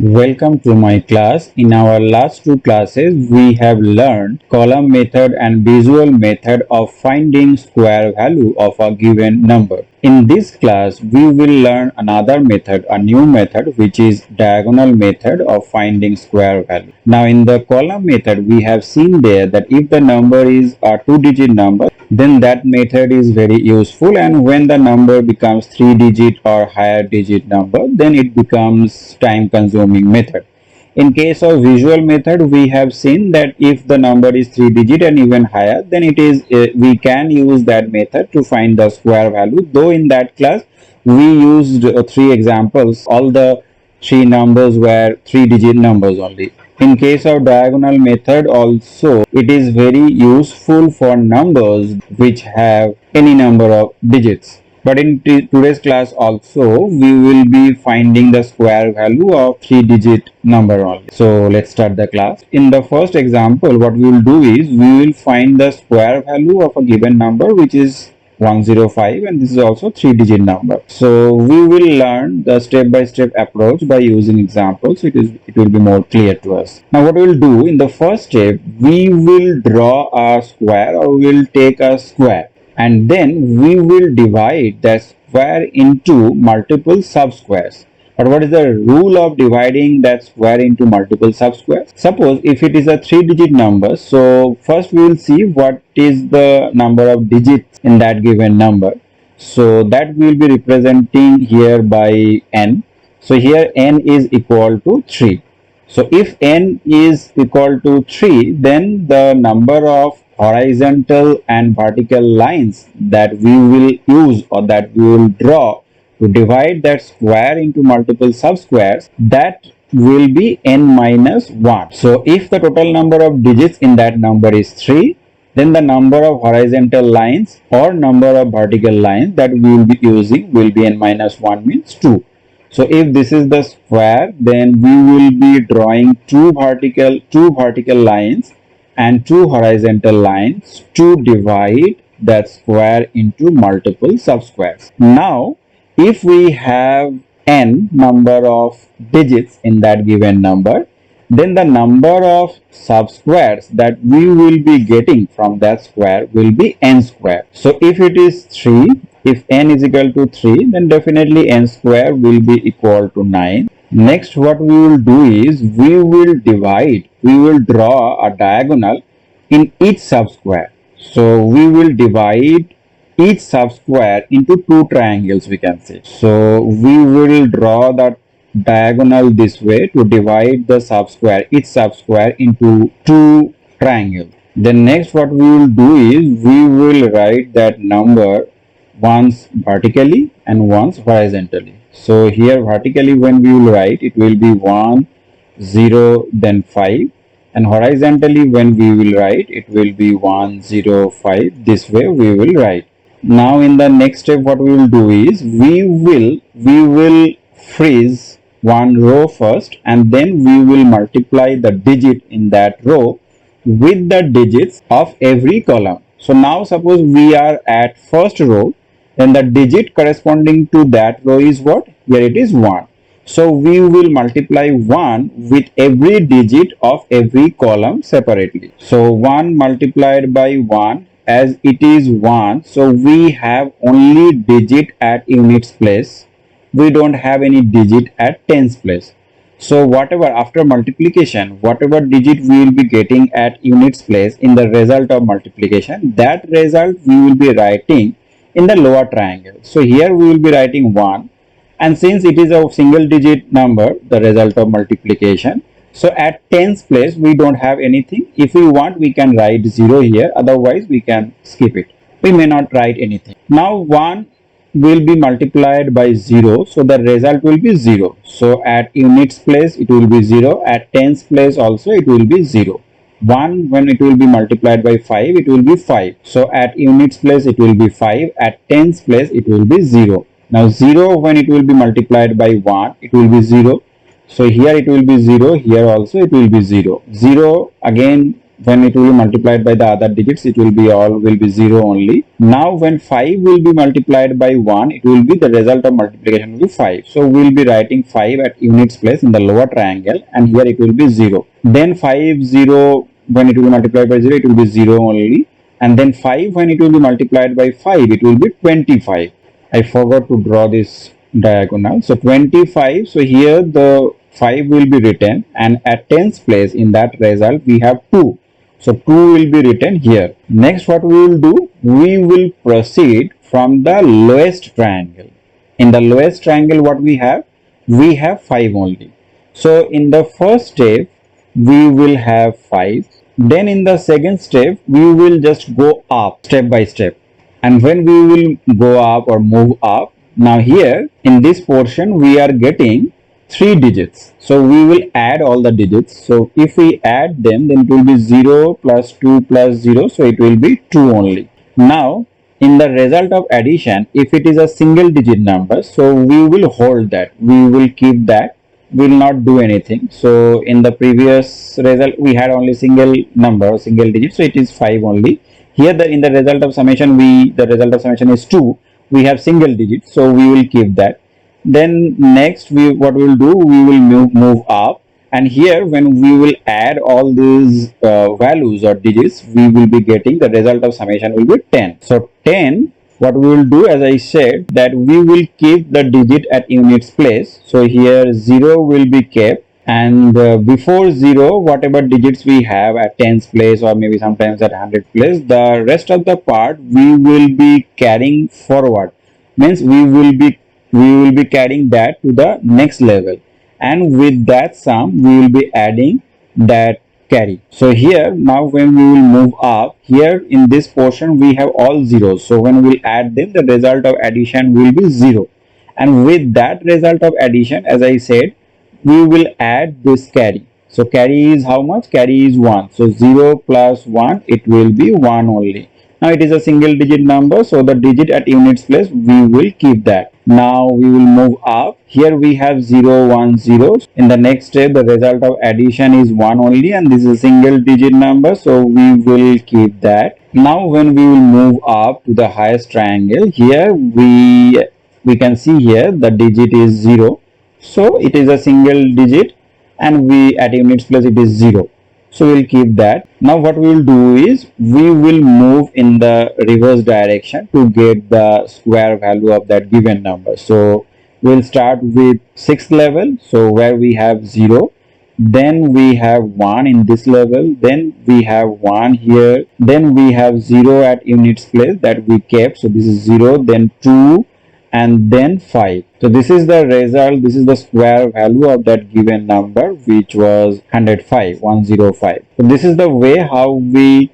Welcome to my class. In our last two classes, we have learned column method and visual method of finding square value of a given number. In this class, we will learn another method, a new method, which is diagonal method of finding square value. Now, in the column method, we have seen there that if the number is a two-digit number, then that method is very useful, and when the number becomes three-digit or higher digit number, then it becomes time consuming method. In case of visual method, we have seen that if the number is three-digit and even higher, then it is we can use that method to find the square value. Though in that class we used three examples, all the three numbers were three-digit numbers only. In case of diagonal method also, it is very useful for numbers which have any number of digits. But in today's class also, we will be finding the square value of three-digit number only. So let's start the class. In the first example, what we will do is we will find the square value of a given number which is 105, and this is also three-digit number. So we will learn the step-by-step approach by using examples. It will be more clear to us. Now what we will do in the first step, we will draw a square, or we will take a square, and then we will divide that square into multiple subsquares. But what is the rule of dividing that square into multiple subsquares? Suppose if it is a three-digit number, so first we will see what is the number of digits in that given number. So that we will be representing here by n. So here n is equal to 3. So if n is equal to 3, then the number of horizontal and vertical lines that we will use, or that we will draw to divide that square into multiple subsquares, that will be n minus 1. So if the total number of digits in that number is 3, then the number of horizontal lines or number of vertical lines that we will be using will be n minus 1, means 2. So if this is the square, then we will be drawing two vertical lines and two horizontal lines to divide that square into multiple subsquares. Now if we have n number of digits in that given number, then the number of subsquares that we will be getting from that square will be n square. So if it is 3, if n is equal to 3, then definitely n square will be equal to 9. Next, what we will do is we will draw a diagonal in each subsquare. So we will divide each subsquare into two triangles, we can say. So we will draw the diagonal this way to divide the each subsquare into two triangles. Then next what we will do is we will write that number once vertically and once horizontally. So here vertically when we will write, it will be 1, 0, then 5. And horizontally when we will write, it will be 1, 0, 5. This way we will write. Now in the next step, what we will do is we will freeze one row first, and then we will multiply the digit in that row with the digits of every column. So now suppose we are at first row, then the digit corresponding to that row is what? Here it is 1. So we will multiply 1 with every digit of every column separately. So 1 multiplied by 1, as it is 1, so we have only digit at units place. We don't have any digit at tens place. So whatever after multiplication, whatever digit we will be getting at units place in the result of multiplication, that result we will be writing in the lower triangle. So here we will be writing 1, and since it is a single digit number, the result of multiplication, so at tens place we don't have anything. If we want, we can write 0 here, otherwise we can skip it. We may not write anything. Now 1 will be multiplied by 0, so the result will be 0. So at units place it will be 0, at tens place also it will be 0. 1 when it will be multiplied by 5, it will be 5. So at units place it will be 5, at tens place it will be 0. Now 0 when it will be multiplied by 1, it will be 0. So here it will be 0, here also it will be 0. 0 again when it will be multiplied by the other digits, it will be all will be 0 only. Now when 5 will be multiplied by 1, it will be the result of multiplication will be 5. So we will be writing 5 at units place in the lower triangle, and here it will be 0. Then 5 0, when it will be multiplied by 0, it will be 0 only, and then 5 when it will be multiplied by 5, it will be 25. I forgot to draw this diagonal. So 25, so here the 5 will be written, and at tens place in that result we have 2. So 2 will be written here. Next what we will do, we will proceed from the lowest triangle. In the lowest triangle what we have? We have 5 only. So in the first step we will have 5. Then in the second step we will just go up step by step. And when we will go up or move up, now here in this portion we are getting 3 digits. So we will add all the digits. So if we add them, then it will be 0 plus 2 plus 0. So it will be 2 only. Now in the result of addition, if it is a single digit number, so we will hold that. We will keep that. We will not do anything. So in the previous result we had only single number, single digit. So it is 5 only. Here in the result of summation, the result of summation is 2. We have single digit, so we will keep that. Then next what we will do, we will move up, and here when we will add all these values or digits, we will be getting the result of summation will be 10. So 10, what we will do, as I said, that we will keep the digit at units place. So here 0 will be kept, and before 0 whatever digits we have at tens place or maybe sometimes at 100 place, the rest of the part we will be carrying forward, means we will be carrying that to the next level, and with that sum we will be adding that carry. So here now when we will move up, here in this portion we have all zeros, so when we will add them, the result of addition will be 0, and with that result of addition, as I said, we will add this carry. So carry is how much? Carry is 1. So 0 plus 1, it will be 1 only. Now it is a single digit number, so the digit at units place we will keep that. Now we will move up. Here we have 0 1 0. In the next step the result of addition is 1 only, and this is a single digit number, so we will keep that. Now when we will move up to the highest triangle, here we can see here the digit is 0. So it is a single digit, and we at units place it is 0. So we'll keep that. Now what we will do is we will move in the reverse direction to get the square value of that given number. So we'll start with 6th level, so where we have 0, then we have 1 in this level, then we have 1 here, then we have 0 at units place that we kept, so this is 0, then 2, and then 5. So this is the result, this is the square value of that given number, which was 105. So this is the way how we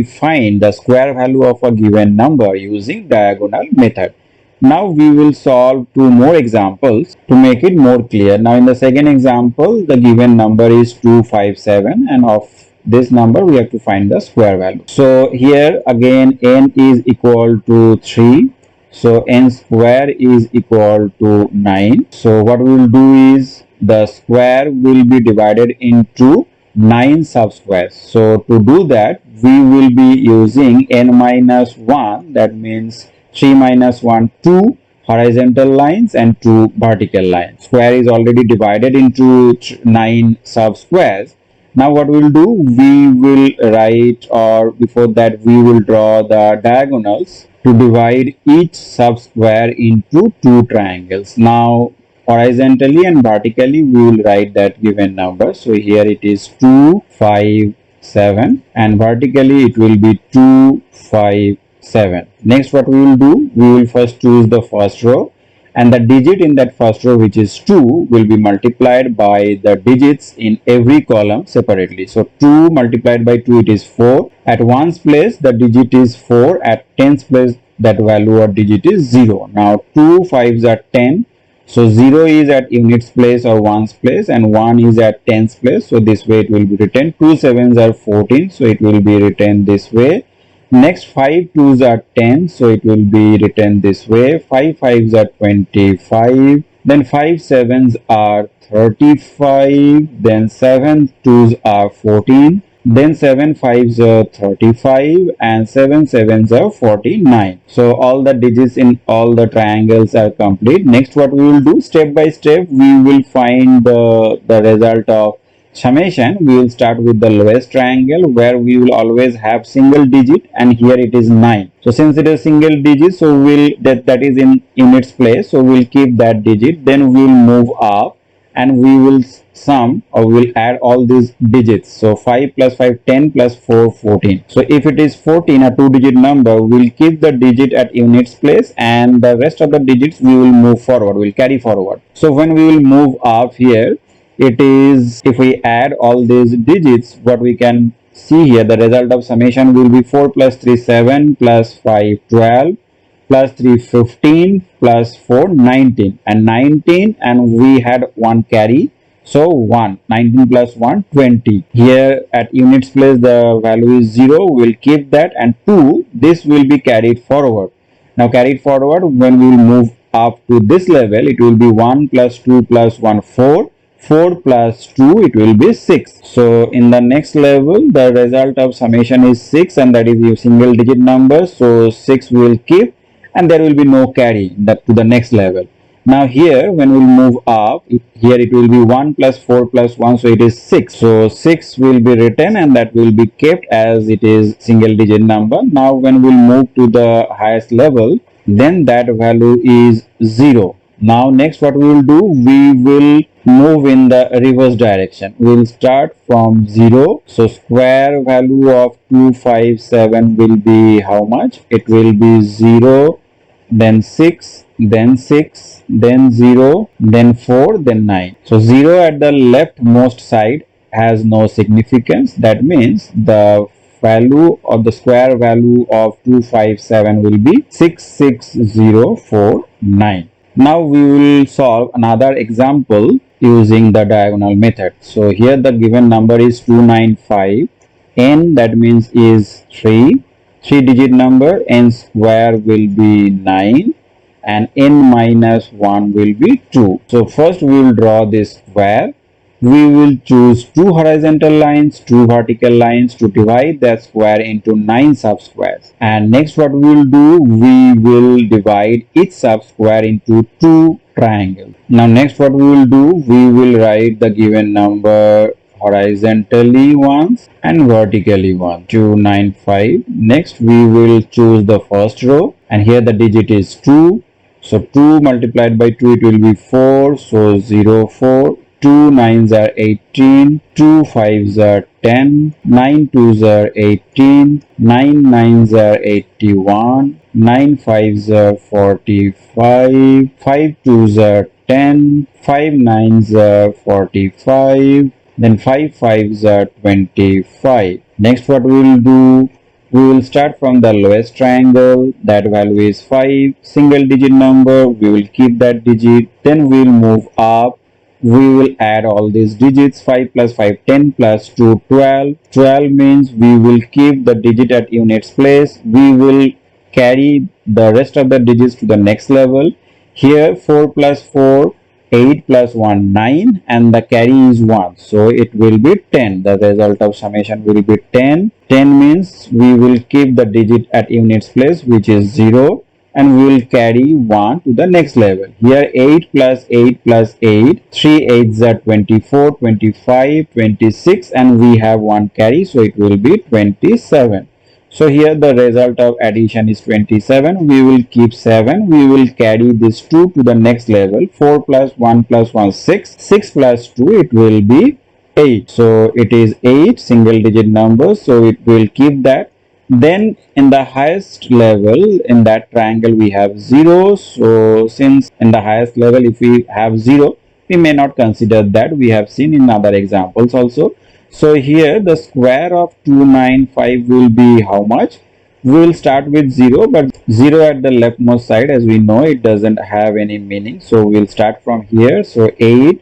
find the square value of a given number using diagonal method. Now we will solve 2 more examples to make it more clear. Now in the second example, the given number is 257, and of this number we have to find the square value. So here again n is equal to 3. So n square is equal to 9. So what we will do is the square will be divided into 9 subsquares. So to do that, we will be using n minus 1, that means 3 minus 1, 2 horizontal lines and 2 vertical lines. Square is already divided into 9 subsquares. Now what we will do, we will write, or before that we will draw the diagonals to divide each subsquare into 2 triangles. Now horizontally and vertically we will write that given number. So here it is 2 5 7, and vertically it will be 2 5 7. Next what we will do, we will first choose the first row, and the digit in that first row, which is 2, will be multiplied by the digits in every column separately. So 2 multiplied by 2, it is 4. At ones place the digit is 4, at tens place that value or digit is 0. Now 2 5s are 10, so 0 is at units place or ones place, and 1 is at tens place, so this way it will be written. 2 sevens are 14, so it will be written this way. Next 5 2s are 10, so it will be written this way. 5 5s are 25, then 5 7s are 35, then 7 2s are 14, then 7 5s are 35 and 7 7s are 49. So all the digits in all the triangles are complete. Next what we will do, step by step we will find the result of summation. We will start with the lowest triangle where we will always have single digit, and here it is 9. So since it is single digit, so we'll that is in its place, so we'll keep that digit. Then we will move up and we will sum, or we will add all these digits. So 5 plus 5 10 plus 4 14. So if it is 14, a two digit number, we will keep the digit at units place, and the rest of the digits we will move forward, we will carry forward. So when we will move up here, it is, if we add all these digits, what we can see here, the result of summation will be 4 plus 3 7 plus 5 12 plus 3 15 plus 4 19, and 19, and we had one carry, so 1, 19 plus 1 20. Here at units place the value is 0, we'll keep that, and 2, this will be carried forward. Now carried forward, when we will move up to this level, it will be 1 plus 2 plus 1 4, 4 plus 2, it will be 6. So in the next level, the result of summation is 6, and that is a single digit number, so 6 we will keep, and there will be no carry to the next level. Now here when we move up, here it will be 1 plus 4 plus 1, so it is 6. So 6 will be written, and that will be kept as it is single digit number. Now when we move to the highest level, then that value is 0. Now next what we will do, we will move in the reverse direction. We will start from 0. So square value of 257 will be how much? It will be 0, then 6, then 6, then 0, then 4, then 9. So 0 at the leftmost side has no significance. That means the value of the square value of 257 will be 66049. Now we will solve another example using the diagonal method. So here the given number is 295. N, that means is 3. 3-digit number, n square will be 9, and n minus 1 will be 2. So first we will draw this square. We will choose two horizontal lines, two vertical lines to divide that square into 9 subsquares. And next what we will do, we will divide each subsquare into two triangles. Now next what we will do, we will write the given number horizontally once and vertically once, 295. Next we will choose the first row, and here the digit is 2. So 2 multiplied by 2, it will be 4. So 0, 4. 2 9s are 18, 2 5s are 10, 9 2s are 18, 9 9s are 81, 9 5s are 45, 5 2s are 10, 5 9s are 45, then 5 5s are 25. Next what we will do, we will start from the lowest triangle, that value is 5, single digit number, we will keep that digit, then we will move up. We will add all these digits, 5 plus 5 10 plus 2 12. 12 means we will keep the digit at units place. We will carry the rest of the digits to the next level. Here 4 plus 4 8 plus 1 9, and the carry is 1, so it will be 10. The result of summation will be 10. 10 means we will keep the digit at units place, which is 0, and we will carry 1 to the next level. Here 8 plus 8 plus 8, 3 8s are 24, 25, 26, and we have 1 carry, so it will be 27. So here the result of addition is 27. We will keep 7. We will carry this 2 to the next level. 4 plus 1 plus 1 6. 6 plus 2, it will be 8. So it is 8 single digit number, so it will keep that. Then in the highest level in that triangle we have 0. So since in the highest level if we have 0, we may not consider that. We have seen in other examples also. So here the square of 295 will be how much? We will start with 0, but 0 at the leftmost side, as we know, it doesn't have any meaning. So we'll start from here. So 8.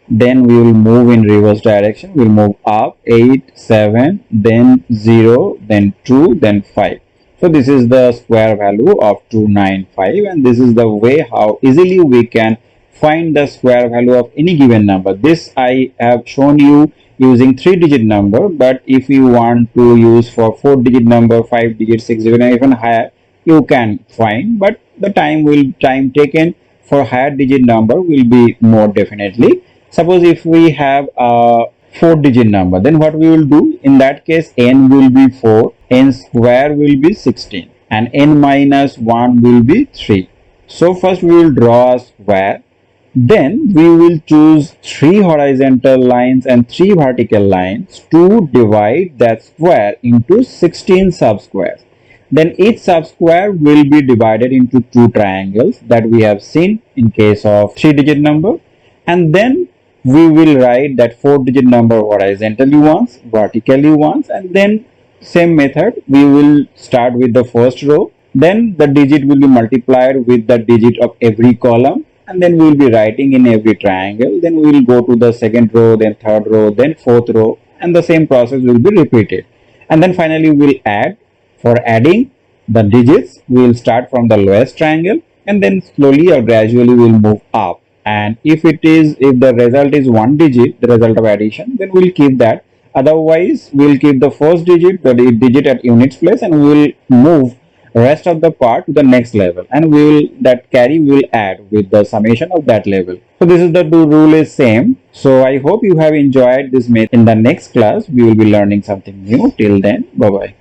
Then we will move in reverse direction. We'll move up 8, 7, then 0, then 2, then 5. So this is the square value of 295, and this is the way how easily we can find the square value of any given number. This I have shown you using 3-digit number, but if you want to use for 4-digit number, 5-digit, 6-digit, and even higher, you can find, but the time taken for higher digit number will be more definitely. Suppose if we have a 4-digit number, then what we will do in that case, n will be 4, n square will be 16, and n minus 1 will be 3. So first we will draw a square, then we will choose 3 horizontal lines and 3 vertical lines to divide that square into 16 subsquares. Then each subsquare will be divided into 2 triangles that we have seen in case of 3-digit number, and then we will write that 4-digit number horizontally once, vertically once, and then same method we will start with the first row, then the digit will be multiplied with the digit of every column, and then we will be writing in every triangle. Then we will go to the second row, then third row, then fourth row, and the same process will be repeated. And then finally we will add. For adding the digits, we will start from the lowest triangle and then slowly or gradually we will move up. And if the result is 1 digit, the result of addition, then we will keep that. Otherwise, we will keep the first digit, the digit at units place, and we will move rest of the part to the next level, and we will that carry will add with the summation of that level. So this is the rule is same. So I hope you have enjoyed this method. In the next class we will be learning something new. Till then, bye bye.